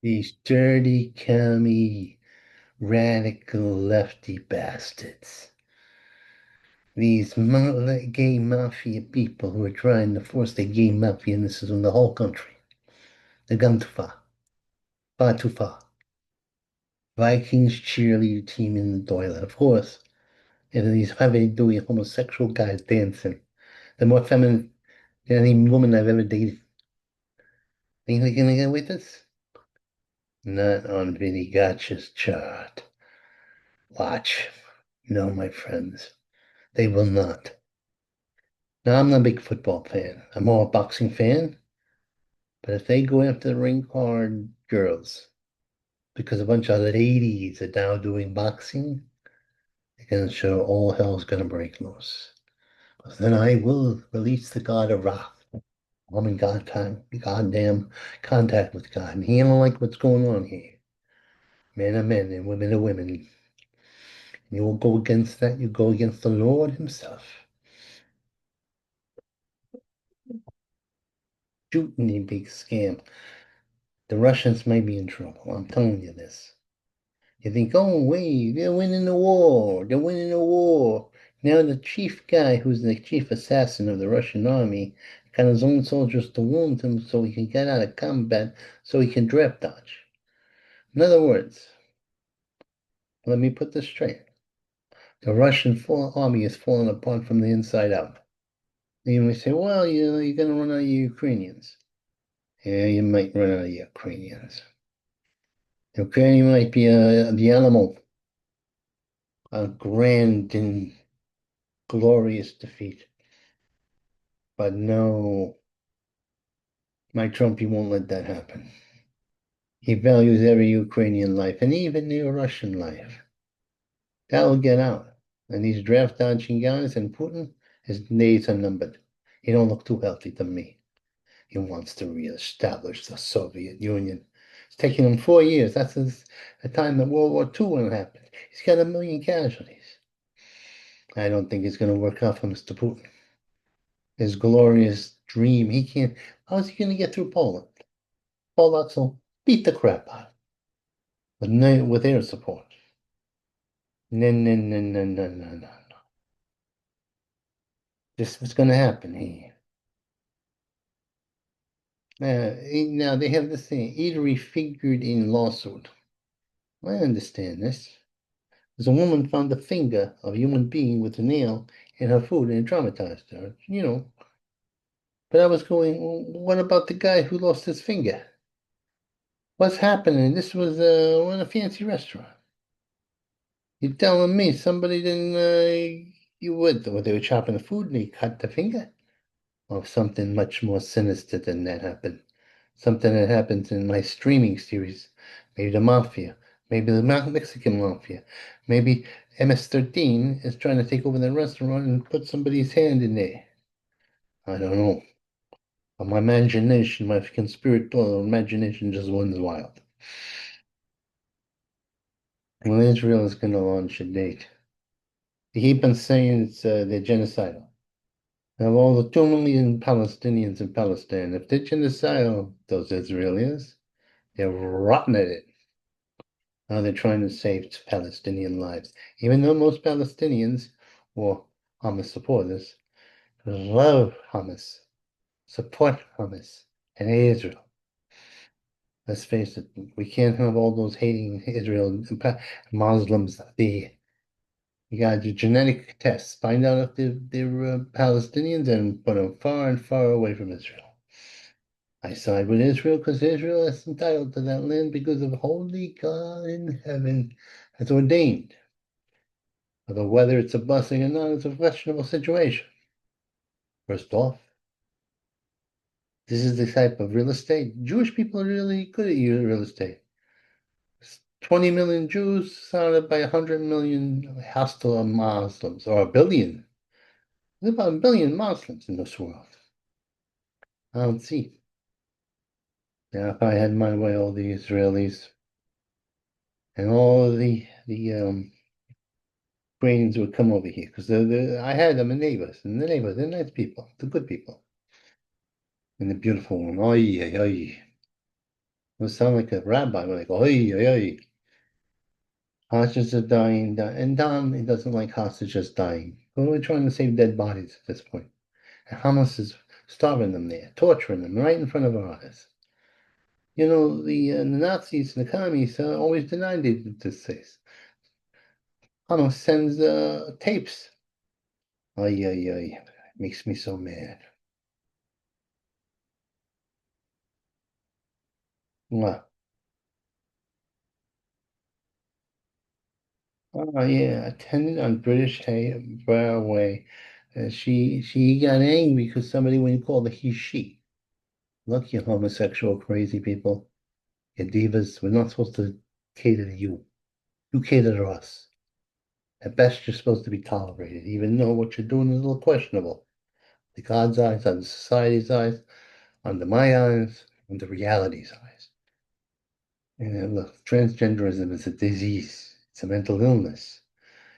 These dirty, commie, radical lefty bastards. These gay mafia people who are trying to force the gay mafia in this on the whole country. They've gone too far. Far too far. Vikings cheerleader team in the toilet, of course. And these heavy-duty homosexual guys dancing. They're more feminine than any woman I've ever dated. Think they're gonna get with this? Not on Vinny Gotcha's chart. Watch. No, my friends. They will not. Now, I'm not a big football fan. I'm more a boxing fan. But if they go after the ring card girls, because a bunch of ladies are now doing boxing, they're going to show all hell's going to break loose. Because then I will release the God of wrath. I'm in goddamn contact with God. And he don't like what's going on here. Men are men and women are women. And you will go against that, you go against the Lord himself. Shooting a big scam. The Russians may be in trouble. I'm telling you this. You think, oh, wait, they're winning the war. They're winning the war. Now the chief guy, who's the chief assassin of the Russian army, got his own soldiers to wound him so he can get out of combat, so he can draft dodge. In other words, let me put this straight. The Russian full army is falling apart from the inside out. And you may say, well, you're going to run out of Ukrainians. Yeah, you might run out of Ukrainians. Ukraine might be the animal, a grand and glorious defeat. But no, Mike Trump, he won't let that happen. He values every Ukrainian life and even the Russian life. That will get out. And these draft dodging guys and Putin, his days are numbered. He don't look too healthy to me. He wants to reestablish the Soviet Union. It's taken him 4 years. That's the time that World War II when it happened. He's got 1 million casualties. I don't think it's going to work out for Mr. Putin. His glorious dream, he can't. How's he going to get through Poland? Polacks will beat the crap out with air support. No, no, no, no, no, no, no, no. This was going to happen here. Now they have this thing, eatery figured in lawsuit. I understand this. There's a woman found a finger of a human being with a nail in her food and it traumatized her, But I was going, well, what about the guy who lost his finger? What's happening? This was in a fancy restaurant. You're telling me somebody didn't, you would, or they were chopping the food and they cut the finger? Or something much more sinister than that happened. Something that happens in my streaming series. Maybe the mafia. Maybe the Mexican mafia. Maybe MS-13 is trying to take over the restaurant and put somebody's hand in there. I don't know. But my imagination, my conspiratorial imagination just runs wild. Well, Israel is going to launch a date. They keep on saying they're genocidal. Of all the 2 million Palestinians in Palestine, if they're genocidal, those Israelis, they're rotten at it. Now they're trying to save Palestinian lives, even though most Palestinians or Hamas supporters love Hamas, support Hamas and hate Israel. Let's face it, we can't have all those hating Israel Muslims. You got your genetic tests, find out if they're Palestinians and put them far and far away from Israel. I side with Israel because Israel is entitled to that land because of holy God in heaven has ordained. Although whether it's a blessing or not is a questionable situation. First off, this is the type of real estate. Jewish people are really good at real estate. 20 million Jews surrounded by 100 million hostile Muslims, or a billion. There's about a billion Muslims in this world. I don't see. Now, if I had my way, all the Israelis and all the Ukrainians would come over here because I had them in neighbors, and the neighbors, they're nice people, they're good people, and the beautiful one. Oh yeah, oh yeah. It sound like a rabbi, like, oi, oi, oi. Hostages are dying, and Don, he doesn't like hostages dying. But we're trying to save dead bodies at this point. And Hamas is starving them there, torturing them right in front of our eyes. You know, the Nazis and the communists always denied they did this. Hamas sends tapes. Ay, ay, ay. Makes me so mad. Mwah. Oh yeah, attended on British Railway. She got angry because somebody wouldn't call the he she. Look, you homosexual crazy people, you divas. We're not supposed to cater to you. You cater to us. At best, you're supposed to be tolerated, even though what you're doing is a little questionable. The God's eyes, under society's eyes, under my eyes, under reality's eyes. And look, transgenderism is a disease. It's a mental illness.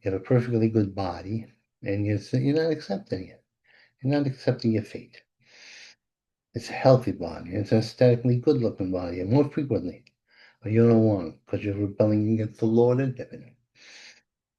You have a perfectly good body, and you're not accepting it. You're not accepting your fate. It's a healthy body. It's an aesthetically good-looking body, and more frequently. But you don't want it because you're rebelling against the Lord in heaven.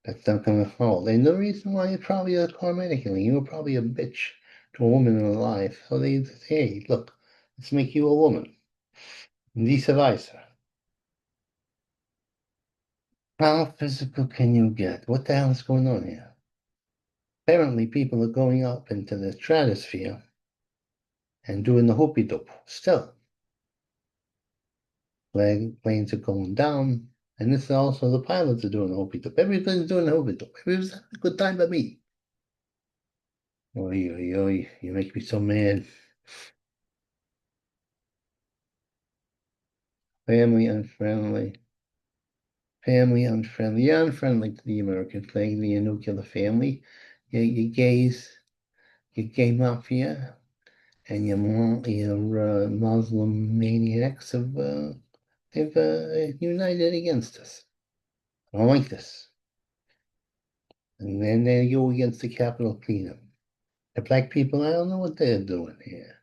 That's not going to hold. And the reason why you're probably a karmatic healing, you were probably a bitch to a woman in her life. So they say, hey, look, let's make you a woman. And vice versa. How physical can you get? What the hell is going on here? Apparently, people are going up into the stratosphere and doing the hoopy doop. Still, planes are going down, and this is also the pilots are doing the hoopy doop. Everybody's doing the hoopy doop. Everybody's having a good time but me. Oy, oy, oy, you make me so mad. Family unfriendly. Family unfriendly. You're unfriendly to the American flag, the nuclear family. You gays, you gay mafia, and your Muslim maniacs have united against us. I don't like this. And then they go against the Capitol cleanup. The black people, I don't know what they're doing here.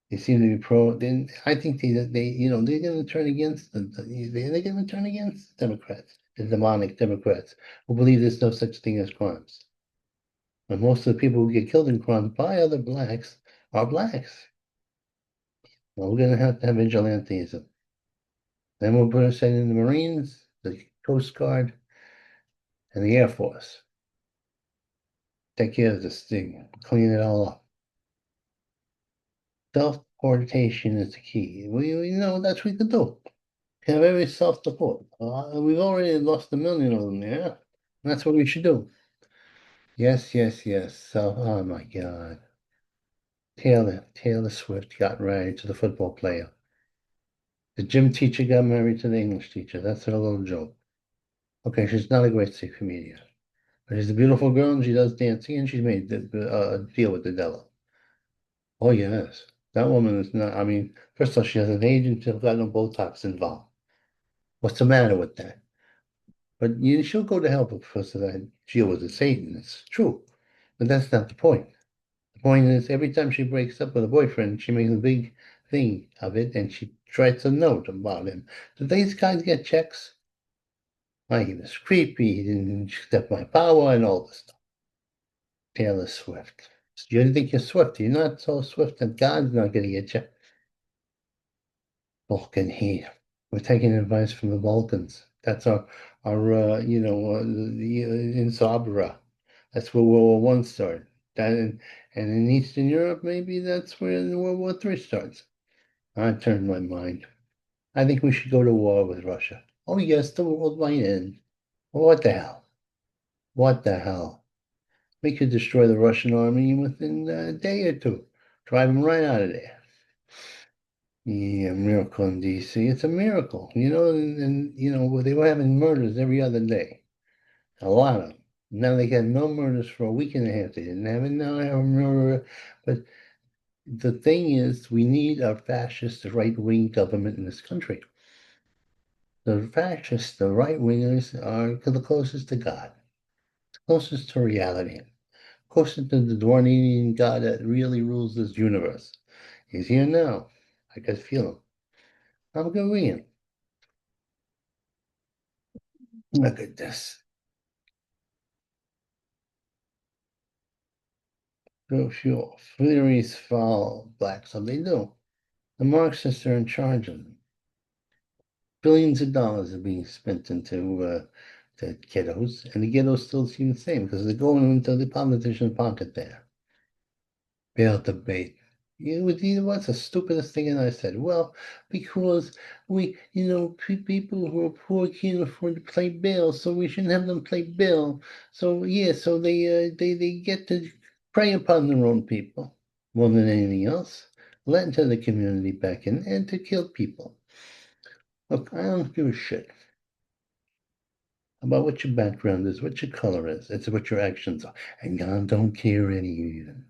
They seem to be pro. Then I think they're going to turn against they're going to turn against the Democrats, the demonic Democrats who believe there's no such thing as crimes. And most of the people who get killed in crimes by other blacks are blacks. Well, we're going to have vigilantism. Then we'll put send in the Marines, the Coast Guard, and the Air Force. Take care of this thing, clean it all up. Self-portation is the key. We know that's what we can do. Have every self-support. We've already lost 1 million of them there. That's what we should do. Yes, yes, yes. So, oh my God. Taylor Swift got married to the football player. The gym teacher got married to the English teacher. That's her little joke. Okay, she's not a great comedian. But she's a beautiful girl and she does dancing and she's made a deal with the devil. Oh, yes. That woman is not, I mean, first of all, she has an agent who's got no Botox involved. What's the matter with that? But she'll go to hell because of that deal with the Satan. It's true. But that's not the point. The point is every time she breaks up with a boyfriend, she makes a big thing of it and she writes a note about him. Do these guys get checks? He was creepy, he didn't accept my power and all this stuff. Taylor Swift. You think you're Swift. You're not so Swift that God's not going to get you. Balkan heat. We're taking advice from the Balkans. That's in Sabra. That's where World War I started. And in Eastern Europe, maybe that's where World War III starts. I turned my mind. I think we should go to war with Russia. Oh, yes, the world might end. What the hell? What the hell? We could destroy the Russian army within a day or two. Drive them right out of there. Yeah, miracle in DC. It's a miracle, they were having murders every other day. A lot of them. Now they got no murders for a week and a half. They didn't have it. Now they have a murder. But the thing is, we need a fascist right-wing government in this country. The fascists, the right-wingers, are the closest to God, closest to reality, closest to the Dwarnian God that really rules this universe. He's here now. I can feel him. I'm Korean. Look at this. So few theories fall black, so they do. The Marxists are in charge of them. Billions of dollars are being spent into the ghettos, and the ghettos still seem the same because they're going into the politician's pocket there. Bail debate. What's the stupidest thing that I said? Well, because people who are poor can't afford to play bail, so we shouldn't have them play bail. So yeah, so they get to prey upon their own people more than anything else, let into the community back in, and to kill people. Look, I don't give a shit about what your background is, what your color is. It's what your actions are. And God don't care any even.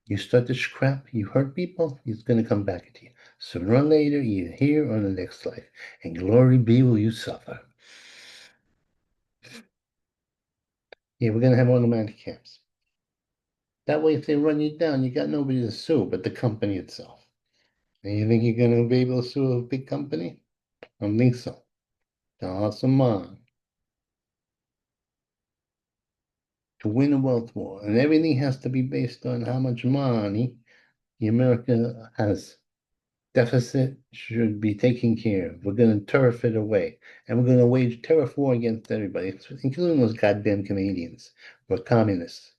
You start this crap, you hurt people, it's going to come back at you. Sooner or later, either here or in the next life. And glory be will you suffer. Yeah, we're going to have automatic camps. That way, if they run you down, you got nobody to sue but the company itself. And you think you're going to be able to sue a big company? I don't think so. Awesome on to win a wealth war. And everything has to be based on how much money the America has. Deficit should be taken care of. We're going to turf it away. And we're going to wage tariff war against everybody, including those goddamn Canadians who are communists.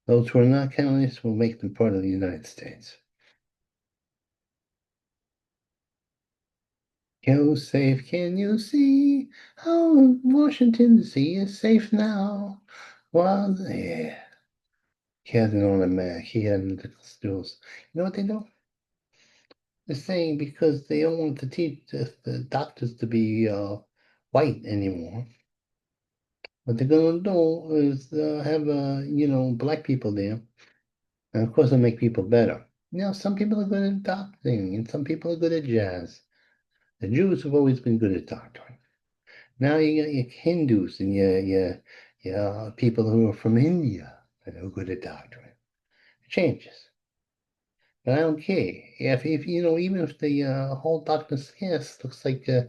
Those who are not communists will make them part of the United States. Go safe, can you see how Washington D.C. is safe now? Well, yeah. He had it on a Mac. He had the stools. You know what they do? They're saying because they don't want to teach the doctors to be white anymore. What they're gonna do is have black people there, and of course they'll make people better. Some people are good at doctoring, and some people are good at jazz. The Jews have always been good at doctoring. Now you got your Hindus and your people who are from India that are good at doctoring. It changes. But I don't care. If even if the whole darkness cast looks like an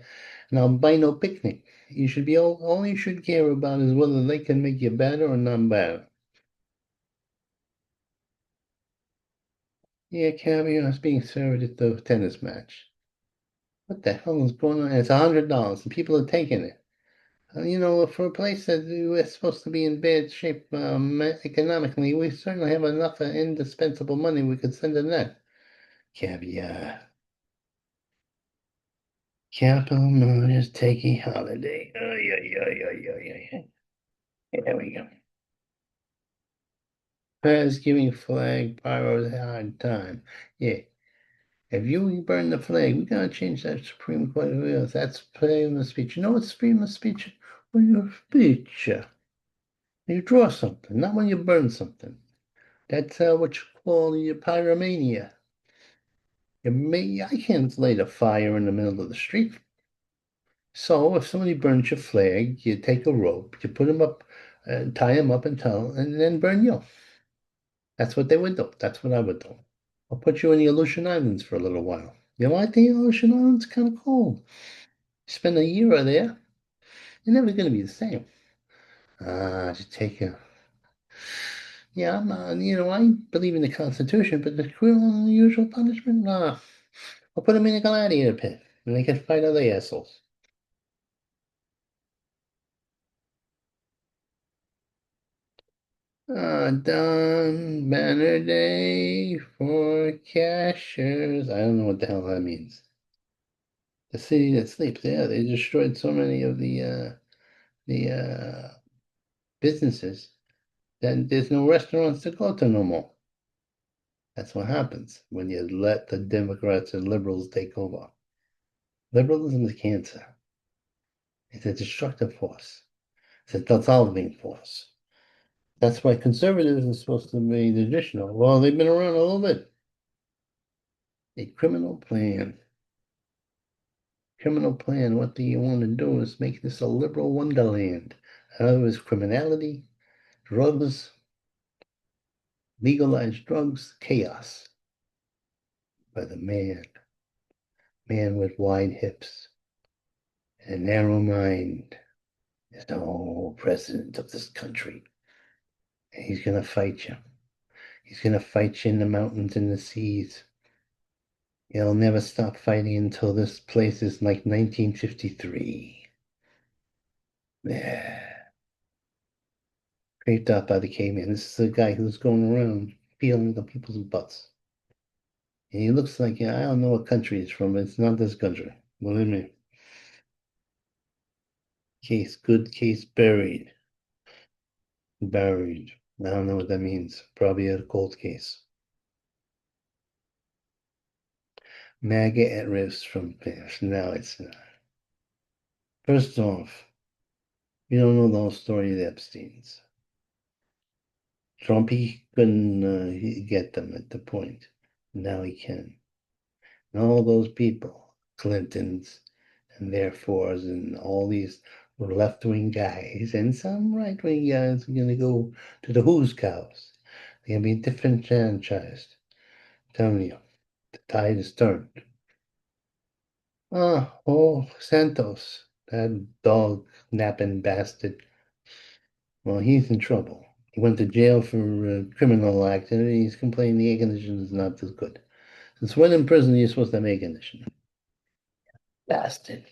albino picnic, you should be all you should care about is whether they can make you better or not better. Yeah, caviar is being served at the tennis match. What the hell is going on? It's $100 and people are taking it. For a place that we're supposed to be in bad shape economically, we certainly have enough indispensable money we could send in that. Caviar. Capital Moon is taking holiday. Oh, yeah, yeah, yeah, yeah, yeah. There we go. Thanksgiving flag, pyro's hard time. Yeah. If you burn the flag, we gotta change that Supreme Court rules. That's freedom of speech. You know what's freedom of speech? When you speech, you draw something, not when you burn something. That's what you call your pyromania. I can't light a fire in the middle of the street. So if somebody burns your flag, you take a rope, you put them up, and tie them up and and then burn you. That's what they would do. That's what I would do. I'll put you in the Aleutian Islands for a little while. You know, I think the Aleutian Islands kind of cold. Spend a year there, you're never going to be the same. Just take a. Yeah, I believe in the Constitution, but the cruel and unusual punishment, nah. I'll put them in a gladiator pit, and they can fight other assholes. Done banner day for cashers. I don't know what the hell that means. The city that sleeps. Yeah, they destroyed so many of the businesses that there's no restaurants to go to no more. That's what happens when you let the Democrats and liberals take over. Liberalism is cancer. It's a destructive force. It's a dissolving force. That's why conservatives are supposed to be traditional. Well, they've been around a little bit. A criminal plan. Criminal plan. What do you want to do is make this a liberal wonderland. In other words, criminality, drugs, legalized drugs, chaos by the man. Man with wide hips and a narrow mind is no president of this country. And he's gonna fight you. He's gonna fight you in the mountains and the seas. He'll never stop fighting until this place is like 1953. Yeah. Scraped up by the caveman. This is the guy who's going around feeling the people's butts. And he looks like, yeah, I don't know what country he's from, but it's not this country. Believe me. Case, good case buried. Buried. I don't know what that means. Probably a cold case. Maggot at risk from fish. No, it's not. First off, you don't know the whole story of the Epsteins. Trumpy couldn't get them at the point. Now he can. And all those people, Clintons and therefores, and all these left-wing guys, and some right-wing guys are going to go to the Who's cows. They're going to be disenfranchised. I'm telling you, the tide is turned. Oh, Santos, that dog napping bastard. Well, he's in trouble. He went to jail for criminal activity. He's complaining the air conditioning is not as good. Since when in prison are you supposed to have air conditioning? Bastard.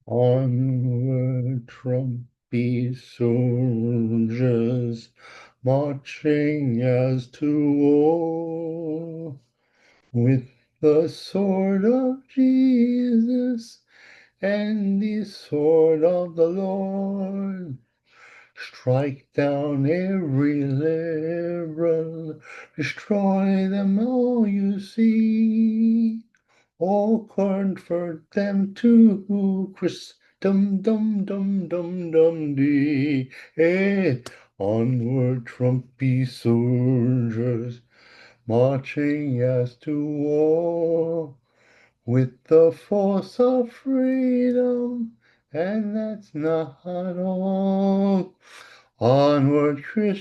Onward, Trumpy soldiers, marching as to war, with the sword of Jesus and the sword of the Lord. Strike down every liberal, destroy them all you see. All convert them to Christendom, dum dum dum dum dee. Onward, Trumpy soldiers, marching as to war, with the force of freedom, and that's not all. Onward, Christian.